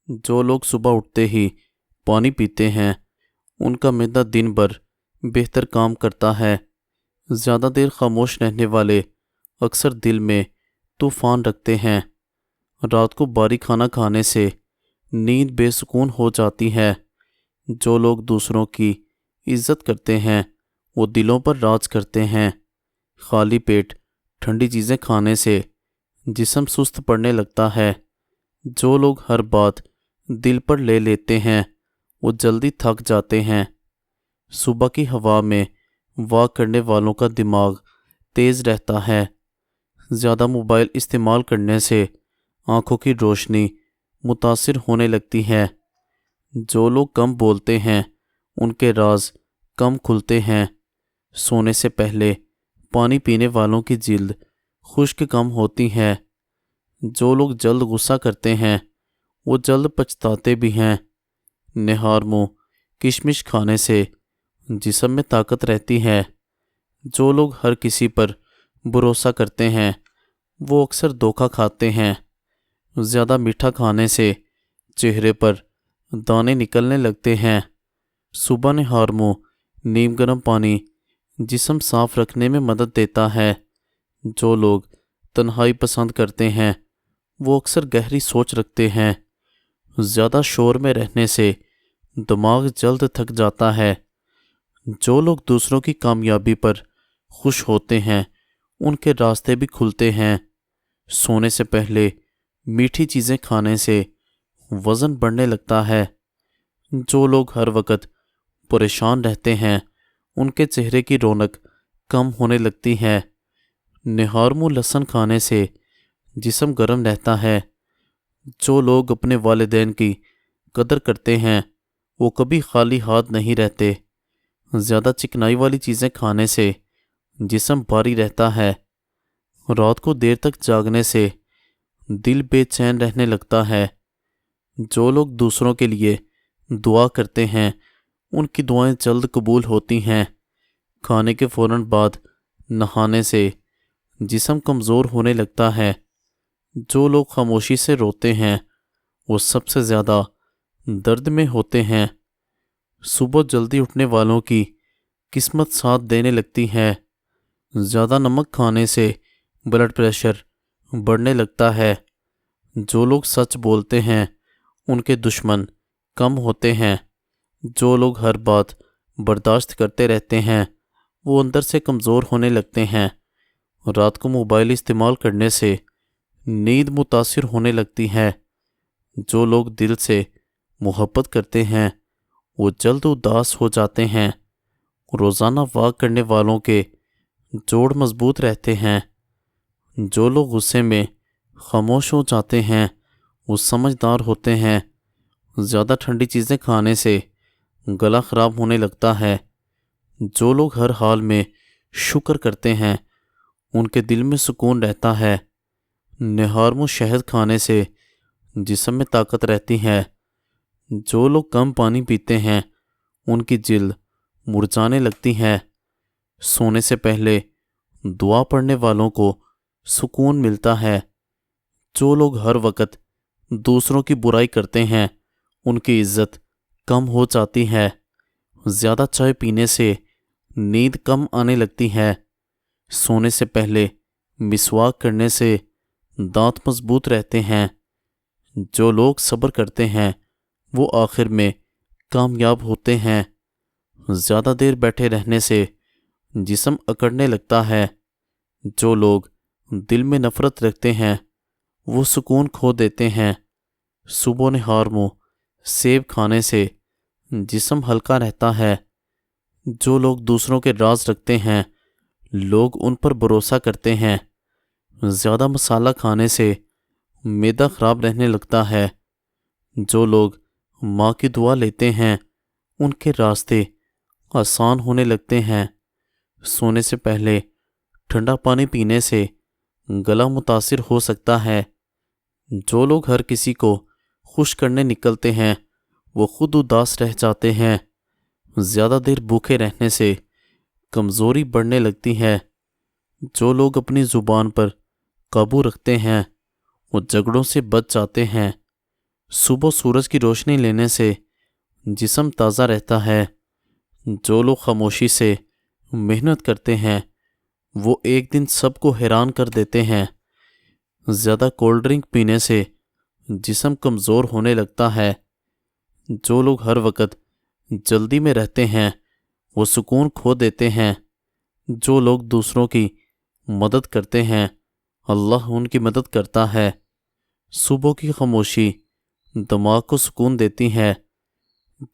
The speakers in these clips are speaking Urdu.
جو لوگ صبح اٹھتے ہی پانی پیتے ہیں ان کا معدہ دن بھر بہتر کام کرتا ہے۔ زیادہ دیر خاموش رہنے والے اکثر دل میں طوفان رکھتے ہیں۔ رات کو بھاری کھانا کھانے سے نیند بے سکون ہو جاتی ہے۔ جو لوگ دوسروں کی عزت کرتے ہیں وہ دلوں پر راج کرتے ہیں۔ خالی پیٹ ٹھنڈی چیزیں کھانے سے جسم سست پڑنے لگتا ہے۔ جو لوگ ہر بات دل پر لے لیتے ہیں وہ جلدی تھک جاتے ہیں۔ صبح کی ہوا میں واک کرنے والوں کا دماغ تیز رہتا ہے۔ زیادہ موبائل استعمال کرنے سے آنکھوں کی روشنی متاثر ہونے لگتی ہے۔ جو لوگ کم بولتے ہیں ان کے راز کم کھلتے ہیں۔ سونے سے پہلے پانی پینے والوں کی جلد خشک کم ہوتی ہے۔ جو لوگ جلد غصہ کرتے ہیں وہ جلد پچھتاتے بھی ہیں۔ نہار منہ کشمش کھانے سے جسم میں طاقت رہتی ہے۔ جو لوگ ہر کسی پر بھروسہ کرتے ہیں وہ اکثر دھوکہ کھاتے ہیں۔ زیادہ میٹھا کھانے سے چہرے پر دانے نکلنے لگتے ہیں۔ صبح نہار منہ نیم گرم پانی جسم صاف رکھنے میں مدد دیتا ہے۔ جو لوگ تنہائی پسند کرتے ہیں وہ اکثر گہری سوچ رکھتے ہیں۔ زیادہ شور میں رہنے سے دماغ جلد تھک جاتا ہے۔ جو لوگ دوسروں کی کامیابی پر خوش ہوتے ہیں ان کے راستے بھی کھلتے ہیں۔ سونے سے پہلے میٹھی چیزیں کھانے سے وزن بڑھنے لگتا ہے۔ جو لوگ ہر وقت پریشان رہتے ہیں ان کے چہرے کی رونق کم ہونے لگتی ہے۔ نہار منہ لہسن کھانے سے جسم گرم رہتا ہے۔ جو لوگ اپنے والدین کی قدر کرتے ہیں وہ کبھی خالی ہاتھ نہیں رہتے۔ زیادہ چکنائی والی چیزیں کھانے سے جسم بھاری رہتا ہے۔ رات کو دیر تک جاگنے سے دل بے چین رہنے لگتا ہے۔ جو لوگ دوسروں کے لیے دعا کرتے ہیں ان کی دعائیں جلد قبول ہوتی ہیں۔ کھانے کے فوراً بعد نہانے سے جسم کمزور ہونے لگتا ہے۔ جو لوگ خاموشی سے روتے ہیں وہ سب سے زیادہ درد میں ہوتے ہیں۔ صبح جلدی اٹھنے والوں کی قسمت ساتھ دینے لگتی ہے۔ زیادہ نمک کھانے سے بلڈ پریشر بڑھنے لگتا ہے۔ جو لوگ سچ بولتے ہیں ان کے دشمن کم ہوتے ہیں۔ جو لوگ ہر بات برداشت کرتے رہتے ہیں وہ اندر سے کمزور ہونے لگتے ہیں۔ رات کو موبائل استعمال کرنے سے نیند متاثر ہونے لگتی ہے۔ جو لوگ دل سے محبت کرتے ہیں وہ جلد اداس ہو جاتے ہیں۔ روزانہ واک کرنے والوں کے جوڑ مضبوط رہتے ہیں۔ جو لوگ غصے میں خاموش ہو جاتے ہیں وہ سمجھدار ہوتے ہیں۔ زیادہ ٹھنڈی چیزیں کھانے سے گلا خراب ہونے لگتا ہے۔ جو لوگ ہر حال میں شکر کرتے ہیں ان کے دل میں سکون رہتا ہے۔ نہار منہ شہد کھانے سے جسم میں طاقت رہتی ہے۔ جو لوگ کم پانی پیتے ہیں ان کی جلد مرجھانے لگتی ہے۔ سونے سے پہلے دعا پڑھنے والوں کو سکون ملتا ہے۔ جو لوگ ہر وقت دوسروں کی برائی کرتے ہیں ان کی عزت کم ہو جاتی ہے۔ زیادہ چائے پینے سے نیند کم آنے لگتی ہے۔ سونے سے پہلے مسواک کرنے سے دانت مضبوط رہتے ہیں۔ جو لوگ صبر کرتے ہیں وہ آخر میں کامیاب ہوتے ہیں۔ زیادہ دیر بیٹھے رہنے سے جسم اکڑنے لگتا ہے۔ جو لوگ دل میں نفرت رکھتے ہیں وہ سکون کھو دیتے ہیں۔ صبح نہار منہ سیب کھانے سے جسم ہلکا رہتا ہے۔ جو لوگ دوسروں کے راز رکھتے ہیں لوگ ان پر بھروسہ کرتے ہیں۔ زیادہ مسالہ کھانے سے معدہ خراب رہنے لگتا ہے۔ جو لوگ ماں کی دعا لیتے ہیں ان کے راستے آسان ہونے لگتے ہیں۔ سونے سے پہلے ٹھنڈا پانی پینے سے گلا متاثر ہو سکتا ہے۔ جو لوگ ہر کسی کو خوش کرنے نکلتے ہیں وہ خود اداس رہ جاتے ہیں۔ زیادہ دیر بھوکے رہنے سے کمزوری بڑھنے لگتی ہے۔ جو لوگ اپنی زبان پر قابو رکھتے ہیں وہ جھگڑوں سے بچ جاتے ہیں۔ صبح سورج کی روشنی لینے سے جسم تازہ رہتا ہے۔ جو لوگ خاموشی سے محنت کرتے ہیں وہ ایک دن سب کو حیران کر دیتے ہیں۔ زیادہ کولڈ ڈرنک پینے سے جسم کمزور ہونے لگتا ہے۔ جو لوگ ہر وقت جلدی میں رہتے ہیں وہ سکون کھو دیتے ہیں۔ جو لوگ دوسروں کی مدد کرتے ہیں اللہ ان کی مدد کرتا ہے۔ صبح کی خاموشی دماغ کو سکون دیتی ہے۔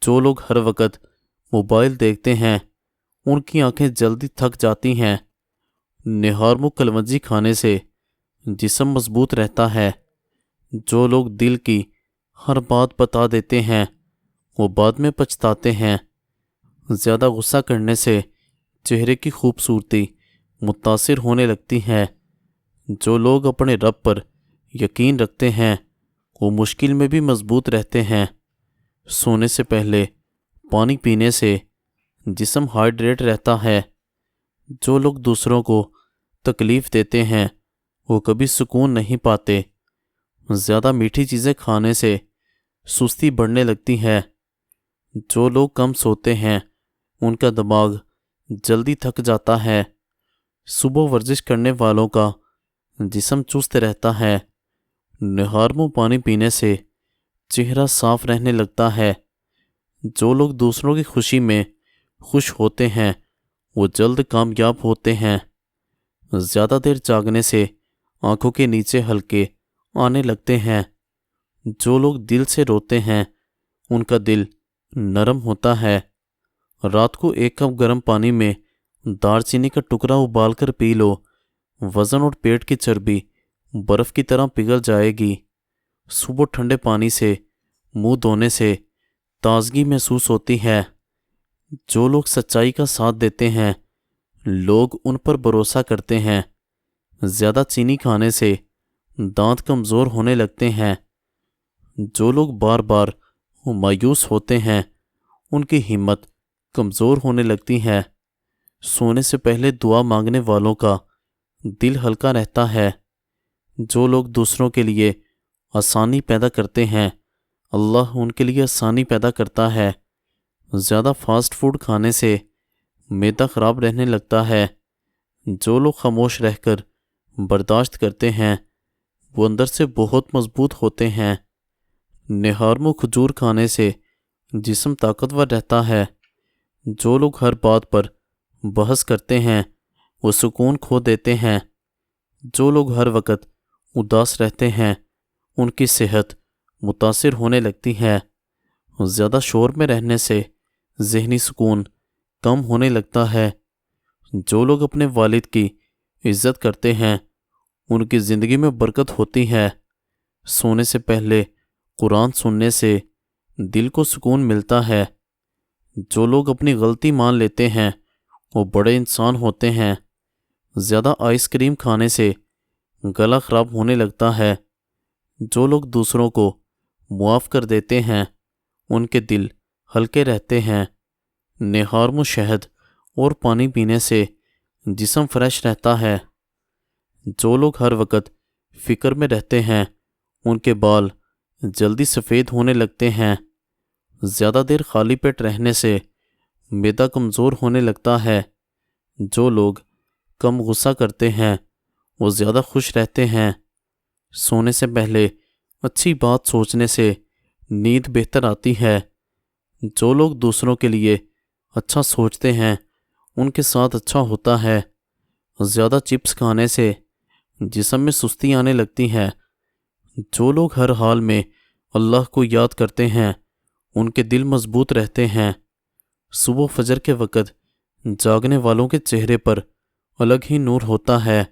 جو لوگ ہر وقت موبائل دیکھتے ہیں ان کی آنکھیں جلدی تھک جاتی ہیں۔ نہار کلونجی کھانے سے جسم مضبوط رہتا ہے۔ جو لوگ دل کی ہر بات بتا دیتے ہیں وہ بعد میں پچھتاتے ہیں۔ زیادہ غصہ کرنے سے چہرے کی خوبصورتی متاثر ہونے لگتی ہے۔ جو لوگ اپنے رب پر یقین رکھتے ہیں وہ مشکل میں بھی مضبوط رہتے ہیں۔ سونے سے پہلے پانی پینے سے جسم ہائیڈریٹ رہتا ہے۔ جو لوگ دوسروں کو تکلیف دیتے ہیں وہ کبھی سکون نہیں پاتے۔ زیادہ میٹھی چیزیں کھانے سے سستی بڑھنے لگتی ہے۔ جو لوگ کم سوتے ہیں ان کا دماغ جلدی تھک جاتا ہے۔ صبح ورزش کرنے والوں کا جسم چست رہتا ہے۔ نہار پانی پینے سے چہرہ صاف رہنے لگتا ہے۔ جو لوگ دوسروں کی خوشی میں خوش ہوتے ہیں وہ جلد کامیاب ہوتے ہیں۔ زیادہ دیر جاگنے سے آنکھوں کے نیچے ہلکے آنے لگتے ہیں۔ جو لوگ دل سے روتے ہیں ان کا دل نرم ہوتا ہے۔ رات کو 1 کپ گرم پانی میں دار چینی کا ٹکڑا ابال کر پی لو، وزن اور پیٹ کی چربی برف کی طرح پگھل جائے گی۔ صبح ٹھنڈے پانی سے منہ دھونے سے تازگی محسوس ہوتی ہے۔ جو لوگ سچائی کا ساتھ دیتے ہیں لوگ ان پر بھروسہ کرتے ہیں۔ زیادہ چینی کھانے سے دانت کمزور ہونے لگتے ہیں۔ جو لوگ بار بار مایوس ہوتے ہیں ان کی ہمت کمزور ہونے لگتی ہے۔ سونے سے پہلے دعا مانگنے والوں کا دل ہلکا رہتا ہے۔ جو لوگ دوسروں کے لیے آسانی پیدا کرتے ہیں اللہ ان کے لیے آسانی پیدا کرتا ہے۔ زیادہ فاسٹ فوڈ کھانے سے معدہ خراب رہنے لگتا ہے۔ جو لوگ خاموش رہ کر برداشت کرتے ہیں وہ اندر سے بہت مضبوط ہوتے ہیں۔ نہار کھجور کھانے سے جسم طاقتور رہتا ہے۔ جو لوگ ہر بات پر بحث کرتے ہیں وہ سکون کھو دیتے ہیں۔ جو لوگ ہر وقت اداس رہتے ہیں ان کی صحت متاثر ہونے لگتی ہے۔ زیادہ شور میں رہنے سے ذہنی سکون کم ہونے لگتا ہے۔ جو لوگ اپنے والد کی عزت کرتے ہیں ان کی زندگی میں برکت ہوتی ہے۔ سونے سے پہلے قرآن سننے سے دل کو سکون ملتا ہے۔ جو لوگ اپنی غلطی مان لیتے ہیں وہ بڑے انسان ہوتے ہیں۔ زیادہ آئس کریم کھانے سے گلا خراب ہونے لگتا ہے۔ جو لوگ دوسروں کو معاف کر دیتے ہیں ان کے دل ہلکے رہتے ہیں۔ نہار شہد اور پانی پینے سے جسم فریش رہتا ہے۔ جو لوگ ہر وقت فکر میں رہتے ہیں ان کے بال جلدی سفید ہونے لگتے ہیں۔ زیادہ دیر خالی پیٹ رہنے سے معدہ کمزور ہونے لگتا ہے۔ جو لوگ کم غصہ کرتے ہیں وہ زیادہ خوش رہتے ہیں۔ سونے سے پہلے اچھی بات سوچنے سے نیند بہتر آتی ہے۔ جو لوگ دوسروں کے لیے اچھا سوچتے ہیں ان کے ساتھ اچھا ہوتا ہے۔ زیادہ چپس کھانے سے جسم میں سستی آنے لگتی ہے۔ جو لوگ ہر حال میں اللہ کو یاد کرتے ہیں ان کے دل مضبوط رہتے ہیں۔ صبح فجر کے وقت جاگنے والوں کے چہرے پر الگ ہی نور ہوتا ہے۔